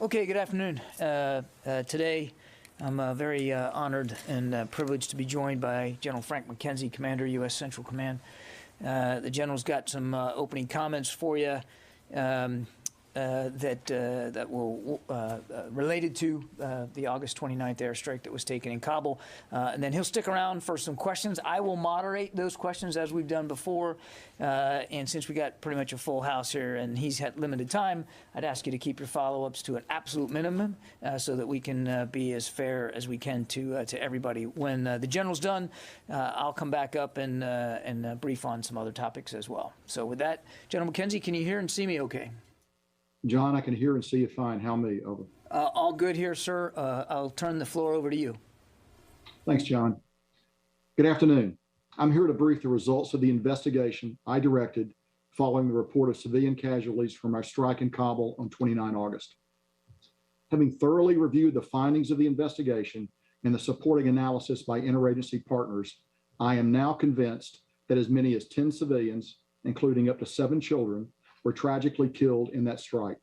Okay, good afternoon. Today, I'm very honored and privileged to be joined by General Frank McKenzie, Commander, U.S. Central Command. The General's got some opening comments for you that will related to the August 29th airstrike that was taken in Kabul. And then he'll stick around for some questions. I will moderate those questions as we've done before. And since we got pretty much a full house here and he's had limited time, I'd ask you to keep your follow-ups to an absolute minimum so that we can be as fair as we can to everybody. When the General's done, I'll come back up and brief on some other topics as well. So with that, General McKenzie, can you hear and see me okay? John, I can hear and see you fine. How me? Over. All good here, sir. I'll turn the floor over to you. Thanks, John. Good afternoon. I'm here to brief the results of the investigation I directed following the report of civilian casualties from our strike in Kabul on 29 August. Having thoroughly reviewed the findings of the investigation and the supporting analysis by interagency partners, I am now convinced that as many as 10 civilians, including up to 7 children, were tragically killed in that strike.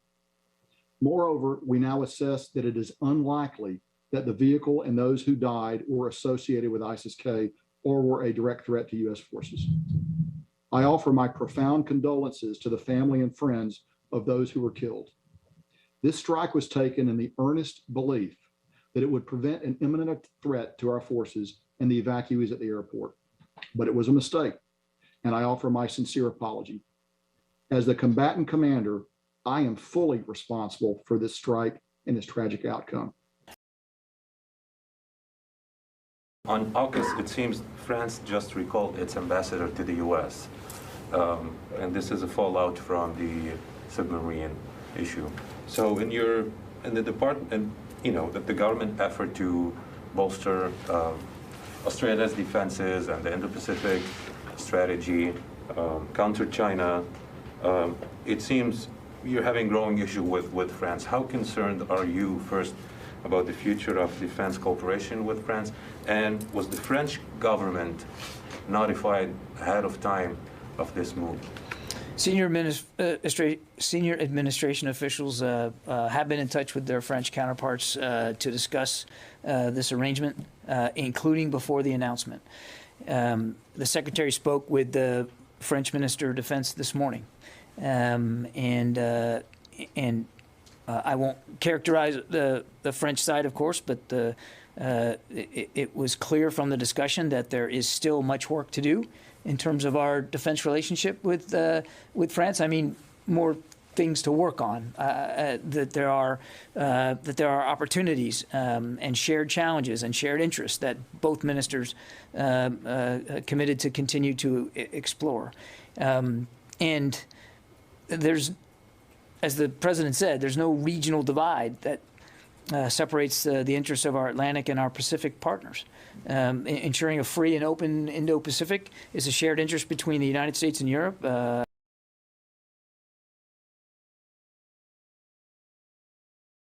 Moreover, we now assess that it is unlikely that the vehicle and those who died were associated with ISIS-K or were a direct threat to U.S. forces. I offer my profound condolences to the family and friends of those who were killed. This strike was taken in the earnest belief that it would prevent an imminent threat to our forces and the evacuees at the airport. But it was a mistake, and I offer my sincere apology. As the combatant commander, I am fully responsible for this strike and this tragic outcome. On August, it seems France just recalled its ambassador to the U.S. And this is a fallout from the submarine issue. So in the department, the government effort to bolster Australia's defenses and the Indo-Pacific strategy, counter China, it seems you're having growing issue with France. How concerned are you, first, about the future of defense cooperation with France? And was the French government notified ahead of time of this move? Senior administration officials have been in touch with their French counterparts to discuss this arrangement, including before the announcement. The Secretary spoke with the French Minister of Defense this morning. I won't characterize the French side, of course, but it was clear from the discussion that there is still much work to do in terms of our defense relationship with France. I mean, more things to work on. That there are opportunities and shared challenges and shared interests that both ministers committed to continue to explore. And there's, as the President said, there's no regional divide that separates the interests of our Atlantic and our Pacific partners. Ensuring a free and open Indo-Pacific is a shared interest between the United States and Europe.